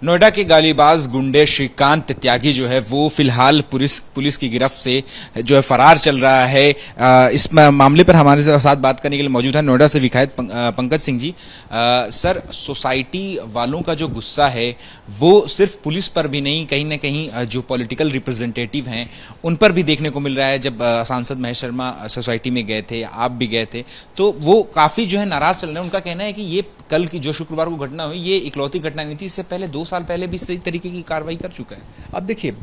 नोएडा के गालीबाज गुंडे श्रीकांत त्यागी जो है वो फिलहाल पुलिस की गिरफ्त से जो है फरार चल रहा है। इस मामले पर हमारे साथ बात करने के लिए मौजूद है नोएडा से विधायक पंकज सिंह जी। सर, सोसाइटी वालों का जो गुस्सा है वो सिर्फ पुलिस पर भी नहीं, कहीं ना कहीं जो पॉलिटिकल रिप्रेजेंटेटिव हैं उन पर भी देखने को मिल रहा है। जब सांसद महेश शर्मा सोसाइटी में गए थे, आप भी गए थे, तो वो काफी जो है नाराज चल रहे हैं। उनका कहना है कि ये कल की जो शुक्रवार को घटना हुई ये इकलौती घटना नहीं थी, इससे पहले 2 साल पहले भी इस तरीके की कार्रवाई कर चुका है। अब देखिए,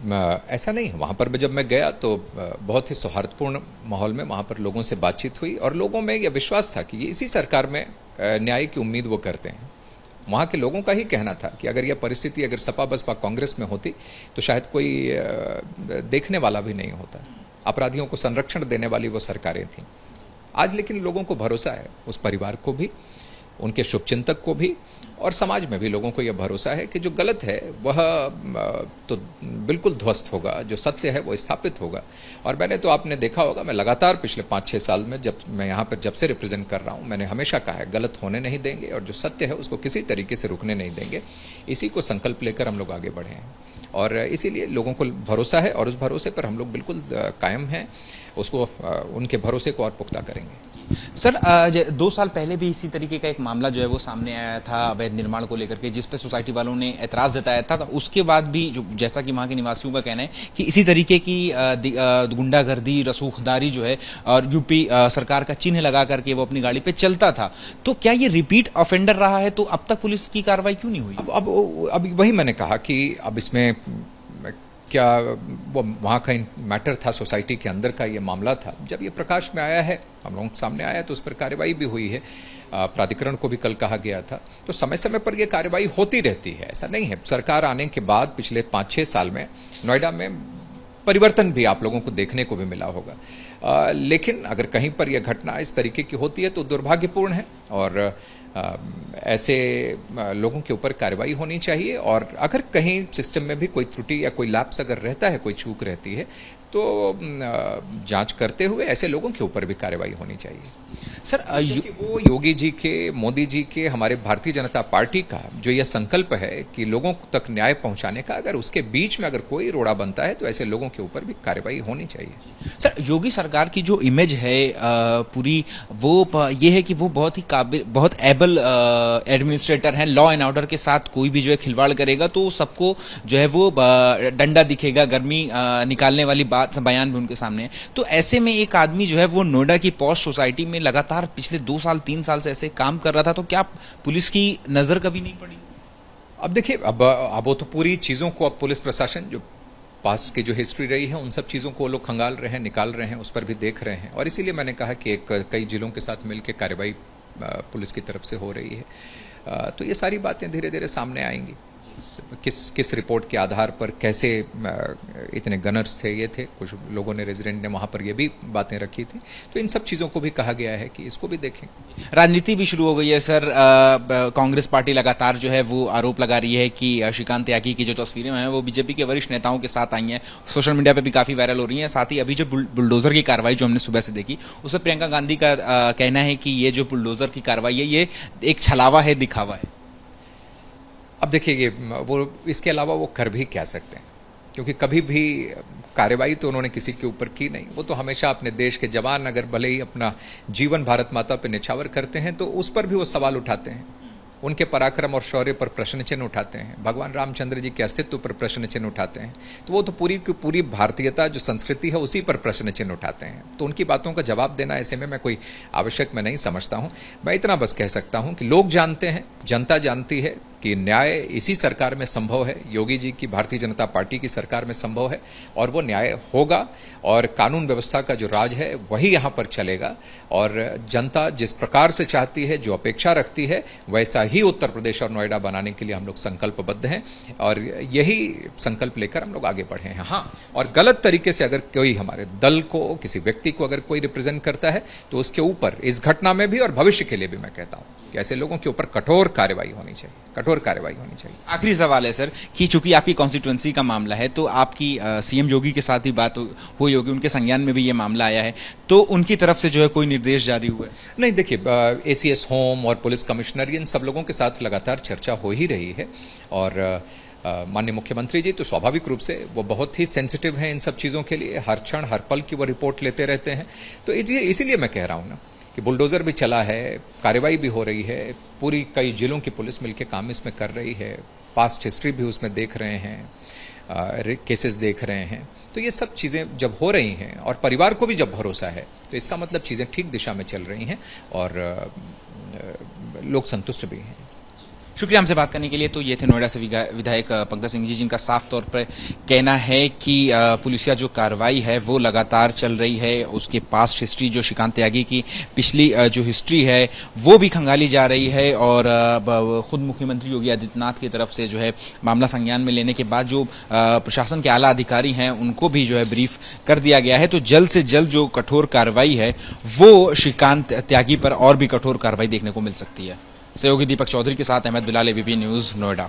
ऐसा नहीं है। वहां पर जब मैं गया तो बहुत ही सौहार्दपूर्ण माहौल में वहां पर लोगों से बातचीत हुई और लोगों में यह विश्वास था कि इसी सरकार में न्याय की उम्मीद वो करते हैं। वहां के लोगों का ही कहना था कि अगर यह परिस्थिति अगर सपा बसपा कांग्रेस में होती तो शायद कोई देखने वाला भी नहीं होता। अपराधियों को संरक्षण देने वाली वो सरकारें थीं। आज लेकिन लोगों को भरोसा है, उस परिवार को भी, उनके शुभचिंतक को भी और समाज में भी लोगों को यह भरोसा है कि जो गलत है वह तो बिल्कुल ध्वस्त होगा, जो सत्य है वो स्थापित होगा। और मैंने तो आपने देखा होगा, मैं लगातार पिछले 5-6 साल में जब मैं यहाँ पर जब से रिप्रेजेंट कर रहा हूँ, मैंने हमेशा कहा है गलत होने नहीं देंगे और जो सत्य है उसको किसी तरीके से रुकने नहीं देंगे। इसी को संकल्प लेकर हम लोग आगे बढ़े हैं और इसीलिए लोगों को भरोसा है और उस भरोसे पर हम लोग बिल्कुल कायम हैं। उसको उनके भरोसे को और पुख्ता करेंगे। सर, 2 साल पहले भी इसी तरीके का एक मामला जो है वो सामने आया था अवैध निर्माण को लेकर के, जिस पे सोसाइटी वालों ने ऐतराज जताया था। तो उसके बाद भी जो जैसा कि वहां के निवासियों का कहना है कि इसी तरीके की गुंडागर्दी, रसूखदारी जो है और यूपी सरकार का चिन्ह लगा करके वो अपनी गाड़ी पे चलता था। तो क्या ये रिपीट ऑफेंडर रहा है? तो अब तक पुलिस की कार्रवाई क्यों नहीं हुई? अब वही मैंने कहा कि अब इसमें क्या वो वहाँ का मैटर था, सोसाइटी के अंदर का ये मामला था। जब ये प्रकाश में आया है, हम लोगों के सामने आया, तो उस पर कार्रवाई भी हुई है। प्राधिकरण को भी कल कहा गया था। तो समय समय पर यह कार्रवाई होती रहती है, ऐसा नहीं है। सरकार आने के बाद पिछले 5-6 साल में नोएडा में परिवर्तन भी आप लोगों को देखने को भी मिला होगा। लेकिन अगर कहीं पर यह घटना इस तरीके की होती है तो दुर्भाग्यपूर्ण है और ऐसे लोगों के ऊपर कार्रवाई होनी चाहिए। और अगर कहीं सिस्टम में भी कोई त्रुटि या कोई लैप्स अगर रहता है, कोई चूक रहती है, तो जांच करते हुए ऐसे लोगों के ऊपर भी कार्रवाई होनी चाहिए। सर, वो योगी जी के, मोदी जी के, हमारे भारतीय जनता पार्टी का जो यह संकल्प है कि लोगों तक न्याय पहुंचाने का, अगर उसके बीच में अगर कोई रोड़ा बनता है तो ऐसे लोगों के ऊपर भी कार्रवाई होनी चाहिए। सर, योगी सरकार की जो इमेज है पूरी, वो ये है कि वो बहुत ही काबिल, बहुत एबल एडमिनिस्ट्रेटर हैं। लॉ एंड ऑर्डर के साथ कोई भी जो है खिलवाड़ करेगा तो सबको जो है वो डंडा दिखेगा। गर्मी निकालने वाली बात, बयान भी उनके सामने है। तो ऐसे में एक आदमी जो है वो नोएडा की पॉश सोसाइटी में लगातार पिछले 2 साल 3 साल से ऐसे काम कर रहा था, तो क्या पुलिस की नजर कभी नहीं पड़ी? अब देखिए, अब वो तो पूरी चीजों को अब पुलिस प्रशासन जो पास की जो हिस्ट्री रही है उन सब चीजों को लोग खंगाल रहे हैं, निकाल रहे हैं, उस पर भी देख रहे हैं। और इसीलिए मैंने कहा कि कई जिलों के साथ मिलकर कार्रवाई पुलिस की तरफ से हो रही है। तो ये सारी बातें धीरे धीरे सामने आएंगी। किस रिपोर्ट के आधार पर कैसे इतने गनर्स थे, ये थे, कुछ लोगों ने, रेजिडेंट ने वहां पर ये भी बातें रखी थी। तो इन सब चीजों को भी कहा गया है कि इसको भी देखें। राजनीति भी शुरू हो गई है सर। कांग्रेस पार्टी लगातार जो है वो आरोप लगा रही है कि श्रीकांत त्यागी की जो तस्वीरें हैं वो बीजेपी के वरिष्ठ नेताओं के साथ आई हैं, सोशल मीडिया पे भी काफी वायरल हो रही हैं। साथ ही अभी जो बुलडोजर की कार्रवाई जो हमने सुबह से देखी, उसमें प्रियंका गांधी का कहना है कि ये जो बुलडोजर की कार्रवाई है ये एक छलावा है, दिखावा है। अब देखिए, ये वो इसके अलावा वो कर भी क्या सकते हैं, क्योंकि कभी भी कार्रवाई तो उन्होंने किसी के ऊपर की नहीं। वो तो हमेशा अपने देश के जवान अगर भले ही अपना जीवन भारत माता पे न्यौछावर करते हैं तो उस पर भी वो सवाल उठाते हैं, उनके पराक्रम और शौर्य पर प्रश्न चिन्ह उठाते हैं, भगवान रामचंद्र जी के अस्तित्व पर प्रश्न चिन्ह उठाते हैं। तो वो तो पूरी की पूरी भारतीयता जो संस्कृति है उसी पर प्रश्न चिन्ह उठाते हैं। तो उनकी बातों का जवाब देना ऐसे में मैं कोई आवश्यक मैं नहीं समझता हूं। मैं इतना बस कह सकता हूं कि लोग जानते हैं, जनता जानती है कि न्याय इसी सरकार में संभव है, योगी जी की भारतीय जनता पार्टी की सरकार में संभव है और वो न्याय होगा और कानून व्यवस्था का जो राज है वही यहां पर चलेगा। और जनता जिस प्रकार से चाहती है, जो अपेक्षा रखती है, वैसा ही उत्तर प्रदेश और नोएडा बनाने के लिए हम लोग संकल्पबद्ध हैं और यही संकल्प लेकर हम लोग आगे बढ़े हैं। हाँ, और गलत तरीके से अगर कोई हमारे दल को, किसी व्यक्ति को अगर कोई रिप्रेजेंट करता है तो उसके ऊपर इस घटना में भी और भविष्य के लिए भी मैं कहता हूं कि कि ऐसे लोगों के ऊपर कठोर कार्रवाई होनी चाहिए, कठोर कार्रवाई होनी चाहिए। आखिरी सवाल है सर कि चूंकि आपकी कॉन्स्टिट्यूंसी का मामला है, तो आपकी सीएम योगी के साथ ही बात हुई होगी, उनके संज्ञान में भी ये मामला आया है, तो उनकी तरफ से जो है कोई निर्देश जारी हुआ है? नहीं, देखिए, एसीएस होम और पुलिस कमिश्नर इन सब लोगों के साथ लगातार चर्चा हो ही रही है, और माननीय मुख्यमंत्री जी तो स्वाभाविक रूप से वो बहुत ही सेंसिटिव हैं इन सब चीज़ों के लिए, हर क्षण हर पल की वो रिपोर्ट लेते रहते हैं। तो इसीलिए मैं कह रहा हूँ ना कि बुलडोजर भी चला है, कार्रवाई भी हो रही है, पूरी कई जिलों की पुलिस मिलकर काम इसमें कर रही है, पास्ट हिस्ट्री भी उसमें देख रहे हैं, केसेस देख रहे हैं। तो ये सब चीज़ें जब हो रही हैं और परिवार को भी जब भरोसा है, तो इसका मतलब चीज़ें ठीक दिशा में चल रही हैं और लोग संतुष्ट भी हैं। शुक्रिया हमसे बात करने के लिए। तो ये थे नोएडा से विधायक पंकज सिंह जी, जिनका साफ तौर पर कहना है कि पुलिसिया जो कार्रवाई है वो लगातार चल रही है, उसके पास्ट हिस्ट्री जो श्रीकांत त्यागी की पिछली जो हिस्ट्री है वो भी खंगाली जा रही है, और खुद मुख्यमंत्री योगी आदित्यनाथ की तरफ से जो है मामला संज्ञान में लेने के बाद जो प्रशासन के आला अधिकारी हैं उनको भी जो है ब्रीफ कर दिया गया है। तो जल्द से जल्द जो कठोर कार्रवाई है वो श्रीकांत त्यागी पर और भी कठोर कार्रवाई देखने को मिल सकती है। सहयोगी दीपक चौधरी के साथ अहमद बिलाल, एबीपी न्यूज, नोएडा।